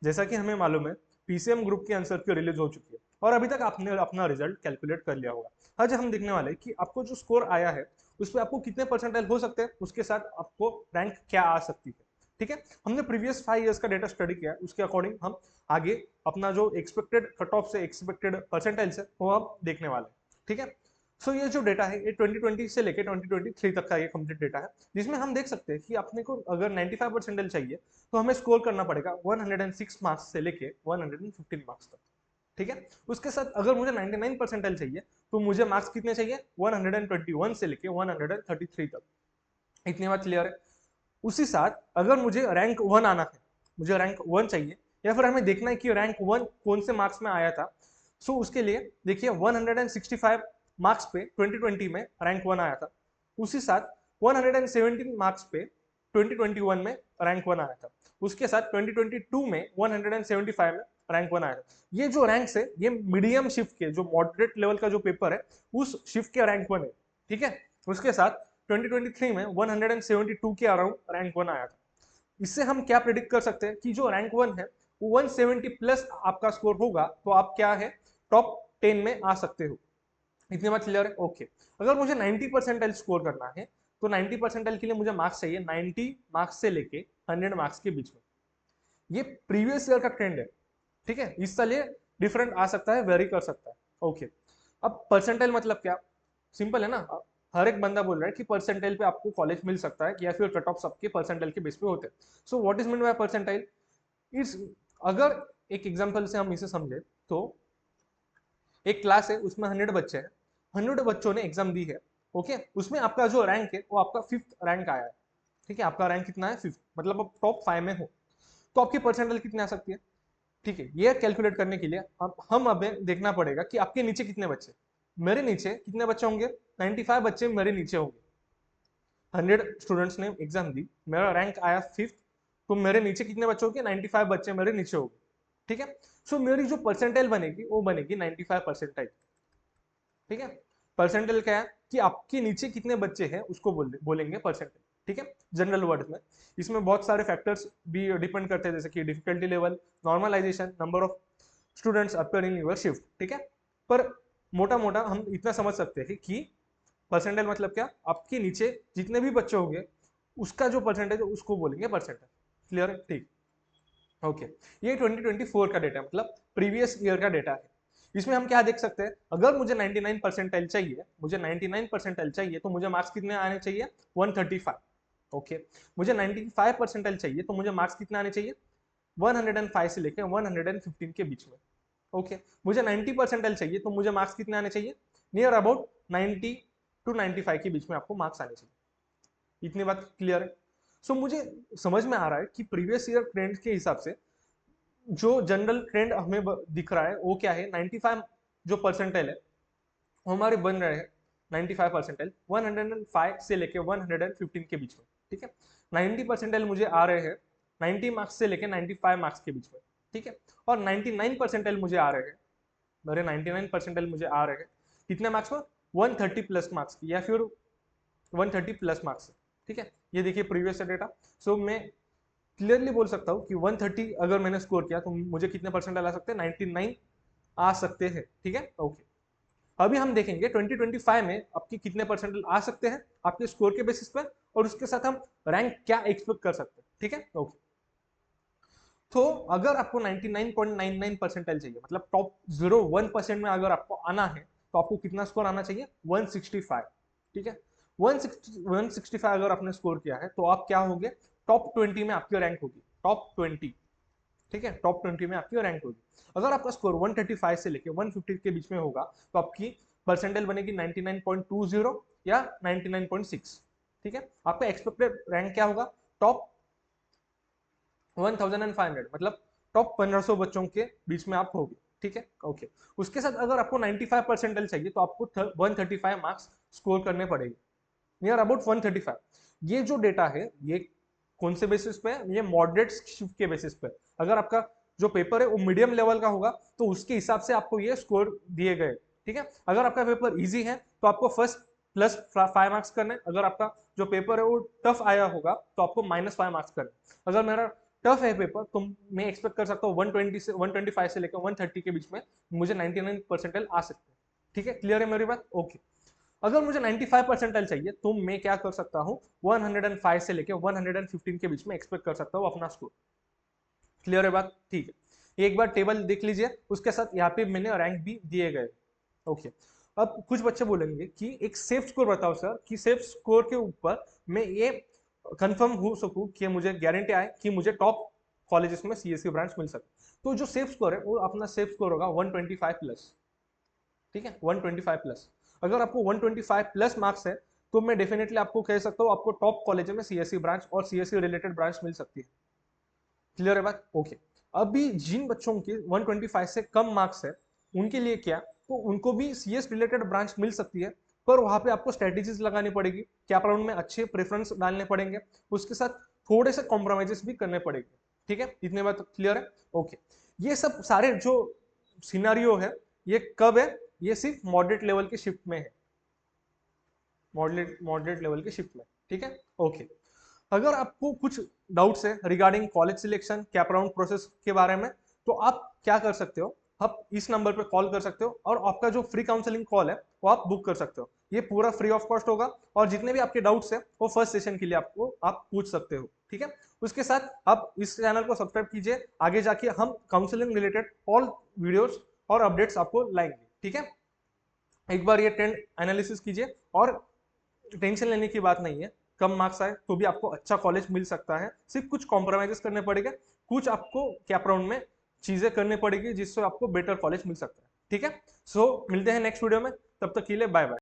जैसा कि हमें मालूम है पीसीएम ग्रुप के आंसर की रिलीज हो चुकी है और अभी तक आपने अपना रिजल्ट कैलकुलेट कर लिया होगा। आज हम देखने वाले हैं कि आपको जो स्कोर आया है उस पर आपको कितने परसेंटाइल हो सकते हैं, उसके साथ आपको रैंक क्या आ सकती है। ठीक है, हमने प्रीवियस 5 इयर्स का डेटा स्टडी किया है, उसके अकॉर्डिंग हम आगे अपना जो एक्सपेक्टेड कट ऑफ से एक्सपेक्टेड परसेंटाइल्स है वो हम देखने वाले हैं। ठीक है, सो ये जो डेटा है ये 2020 से लेकर 2023 तक का ये कंप्लीट डेटा है, जिसमें हम देख सकते हैं कि अपने को अगर 95 परसेंटाइल चाहिए तो हमें स्कोर करना पड़ेगा 106 मार्क्स से लेके 115 मार्क्स तक। ठीक है, उसके साथ अगर मुझे 99 परसेंटाइल चाहिए तो मुझे मार्क्स कितने चाहिए, 121 से लेके 133 तक। इतनी बात क्लियर है। उसी साथ अगर मुझे रैंक 1 आना है, मुझे रैंक 1 चाहिए, या फिर हमें देखना है कि रैंक 1 कौन से मार्क्स में आया था, सो उसके लिए देखिए 165 मार्क्स पे 2020 में रैंक 1 आया था। उसी साथ 117 मार्क्स पे 2021 में रैंक 1 आया था। उसके साथ 2022 में 175 में रैंक 1 आया था। ये जो रैंक्स है ये मीडियम शिफ्ट के जो मॉडरेट लेवल का जो पेपर है उस शिफ्ट के रैंक 1 है। ठीक है, उसके साथ 2023 में 172 के अराउंड रैंक 1 आया था। इससे हम क्या प्रिडिक्ट कर सकते हैं कि जो रैंक 1 है वो 170 प्लस आपका स्कोर होगा तो आप क्या है, टॉप 10 में आ सकते हो। इतनी बात क्लियर है। ओके, अगर मुझे 90 परसेंटाइल स्कोर करना है तो 90 परसेंटाइल के लिए मुझे मार्क्स चाहिए 90 मार्क्स से लेके 100 मार्क्स के बीच में। ये प्रीवियस ईयर का ट्रेंड है। ठीक है, इस साल ये डिफरेंट आ सकता है, वेरी कर सकता है। ओके, अब परसेंटाइल मतलब क्या, सिंपल है ना। हर एक बंदा बोल रहा है कि परसेंटाइल पे आपको कॉलेज मिल सकता है या फिर कट ऑफ सबके परसेंटाइल के बेस पे होते हैं। So what is mean by percentile is, अगर एक एग्जांपल से हम इसे समझे तो एक क्लास है उसमें 100 बच्चे हैं, 100 बच्चों ने एग्जाम दी है। ओके, उसमें आपका जो रैंक है वो आपका 5th रैंक आया है। ठीक है, आपका रैंक कितना है, 5th, मतलब आप टॉप 5 में हो, तो आपकी परसेंटाइल कितनी आ सकती है। ठीक है, ये कैलकुलेट करने के लिए हम हमें देखना पड़ेगा कि आपके नीचे कितने बच्चे, मेरे नीचे कितने बच्चे होंगे, 95 बच्चे मेरे नीचे होंगे। 100 स्टूडेंट्स ने एग्जाम दी, मेरा रैंक आया 5th, तो मेरे नीचे कितने बच्चे होंगे, 95 बच्चे मेरे नीचे होंगे। ठीक है, सो मेरी जो परसेंटाइल बनेगी वो बनेगी 95 परसेंटाइल। ठीक है, परसेंटाइल क्या है कि आपके नीचे कितने बच्चे हैं उसको बोलेंगे परसेंटाइल। ठीक है, जनरल वर्ड में इसमें बहुत सारे फैक्टर्स भी डिपेंड करते हैं, जैसे कि difficulty level, normalization, number of students appear in your shift. ठीक है, पर मोटा मोटा हम इतना समझ सकते हैं कि परसेंटाइल मतलब क्या, आपके नीचे जितने भी बच्चे होंगे उसका जो परसेंटेज है उसको बोलेंगे परसेंटाइल। क्लियर है, ठीक। ओके, ये 2024 का डेटा मतलब प्रीवियस ईयर का डेटा है। इसमें हम क्या देख सकते हैं, अगर मुझे 99 परसेंटाइल चाहिए, मुझे 99 परसेंटाइल चाहिए तो मुझे मार्क्स कितने आने चाहिए, 135। ओके, मुझे 95 परसेंटाइल चाहिए तो मुझे मार्क्स कितने आने चाहिए, 105 से लेकर 115 के बीच में। ओके, मुझे 90 परसेंटाइल चाहिए तो मुझे मार्क्स कितने आने चाहिए, नियर अबाउट 90 टू 95 के बीच में आपको मार्क्स आने चाहिए। इतनी बात क्लियर है। सो मुझे समझ में आ रहा है कि प्रीवियस ईयर ट्रेंड के हिसाब से जो जनरल ट्रेंड हमें दिख रहा है वो क्या है, 95 जो परसेंटाइल है वो हमारे बन रहे हैं, 95 परसेंटाइल 105 से लेके 115 के बीच में। ठीक है, 90 परसेंटाइल मुझे आ रहे हैं 90 मार्क्स से लेके 95 मार्क्स के बीच में। ठीक है, और 99 परसेंटाइल मुझे आ रहे हैं, मेरे 99 परसेंटाइल मुझे आ रहे हैं कितने मार्क्स में, 130 प्लस मार्क्स या फिर 130 प्लस मार्क्स। ठीक है, ये देखिए प्रीवियस डेटा। सो मैं क्लियरली बोल सकता हूँ कि 130 अगर मैंने स्कोर किया तो मुझे कितने परसेंट ला सकते हैं, 99 आ सकते हैं। ठीक है, ओके। अभी हम देखेंगे 2025 में आपके कितने परसेंट आ सकते हैं आपके स्कोर के बेसिस पर, और उसके साथ हम रैंक क्या एक्सपेक्ट कर सकते हैं। ठीक है, ओके। तो अगर आपको 99.99 परसेंटाइल चाहिए, मतलब टॉप 0.1% में अगर आपको आना है तो आपको कितना स्कोर आना चाहिए, 165। ठीक है, 165 अगर आपने स्कोर किया है तो आप क्या होंगे, टॉप 20 में आपकी रैंक होगी, टॉप 20। ठीक है, टॉप 20 में आपकी रैंक होगी। अगर आपका स्कोर 135 से लेके 150 के बीच में होगा तो आपकी परसेंटाइल बनेगी 99.20 या 99.6। ठीक है, आपका एक्सपेक्टेड रैंक क्या होगा, टॉप 1500, मतलब टॉप 1500 बच्चों के बीच में आप होगे। ठीक है, ओके। उसके साथ अगर आपको 95 परसेंटाइल चाहिए तो आपको 135 मार्क्स स्कोर करने पड़ेंगे, नियर अबाउट 135। ये जो डेटा है ये कौन से बेसिस पे है, ये मॉडरेट शिफ्ट के बेसिस पे। अगर आपका जो पेपर है वो मीडियम लेवल का होगा तो उसके हिसाब से आपको ये स्कोर दिए गए। ठीक है, अगर आपका पेपर इजी है तो आपको फर्स्ट प्लस 5 मार्क्स करने, अगर आपका जो पेपर है वो टफ आया होगा तो आपको -5 मार्क्स करने। अगर मेरा टफ है पेपर, तो मैं एक्सपेक्ट कर सकता हूँ 120 से 125 से लेकर 130 के बीच में मुझे 99 परसेंटाइल आ सकते हैं। ठीक है, क्लियर है मेरी बात? ओके। अगर मुझे 95 परसेंटाइल चाहिए तो मैं क्या कर सकता हूँ, 105 से लेकर 115 के बीच में एक्सपेक्ट कर सकता हूँ अपना स्कोर। क्लियर है बात? ठीक है, एक बार टेबल देख लीजिए, उसके साथ यहाँ पे मैंने रैंक भी दिए गए। ओके, अब कुछ बच्चे बोलेंगे कि एक सेफ स्कोर बताओ सर, कि सेफ स्कोर के ऊपर मैं ये कंफर्म हो सकूं कि मुझे गारंटी आए कि मुझे टॉप कॉलेजेस में सीएससी ब्रांच मिल सके। तो जो सेफ स्कोर है वो अपना सेफ स्कोर होगा 125 प्लस। ठीक है, 125 प्लस। अगर आपको 125 प्लस मार्क्स है तो मैं डेफिनेटली आपको कह सकता हूँ आपको टॉप कॉलेज में सीएससी ब्रांच और सीएससी रिलेटेड ब्रांच मिल सकती है। क्लियर है बात? ओके। अभी जिन बच्चों के 125 से कम मार्क्स है उनके लिए क्या, तो उनको भी सीएस रिलेटेड ब्रांच मिल सकती है, पर वहां पे आपको स्ट्रेटेजीज लगानी पड़ेगी, कैप राउंड में अच्छे प्रेफरेंस डालने पड़ेंगे, उसके साथ थोड़े से कॉम्प्रोमाइजेस भी करने पड़ेंगे। ठीक है, इतने बात क्लियर है? ओके। ये सब सारे जो सिनारियो है ये कब है, ये सिर्फ मॉडरेट लेवल के शिफ्ट में है, मॉडरेट लेवल के शिफ्ट में। ठीक है, ओके। अगर आपको कुछ डाउट्स है regarding college selection cap round process के बारे में, तो आप क्या कर सकते हो, आप इस नंबर पे कॉल कर सकते हो और आपका जो फ्री काउंसलिंग कॉल है वो आप बुक कर सकते हो। ये पूरा फ्री ऑफ कॉस्ट होगा और जितने भी आपके डाउट्स है वो फर्स्ट सेशन के लिए आपको आप पूछ सकते हो। ठीक है, उसके साथ आप इस चैनल को सब्सक्राइब कीजिए, आगे जाके हम काउंसलिंग रिलेटेड ऑल वीडियोस और अपडेट्स आपको लाएंगे। ठीक है, एक बार ये ट्रेंड एनालिसिस कीजिए और टेंशन लेने की बात नहीं है, कम मार्क्स आए तो भी आपको अच्छा कॉलेज मिल सकता है, सिर्फ कुछ कॉम्प्रोमाइजेस करने पड़ेंगे, कुछ आपको कैप राउंड में चीजें करनी पड़ेगी जिससे आपको बेटर कॉलेज मिल सकता है। ठीक है, सो मिलते हैं नेक्स्ट वीडियो में, तब तक के लिए बाय बाय।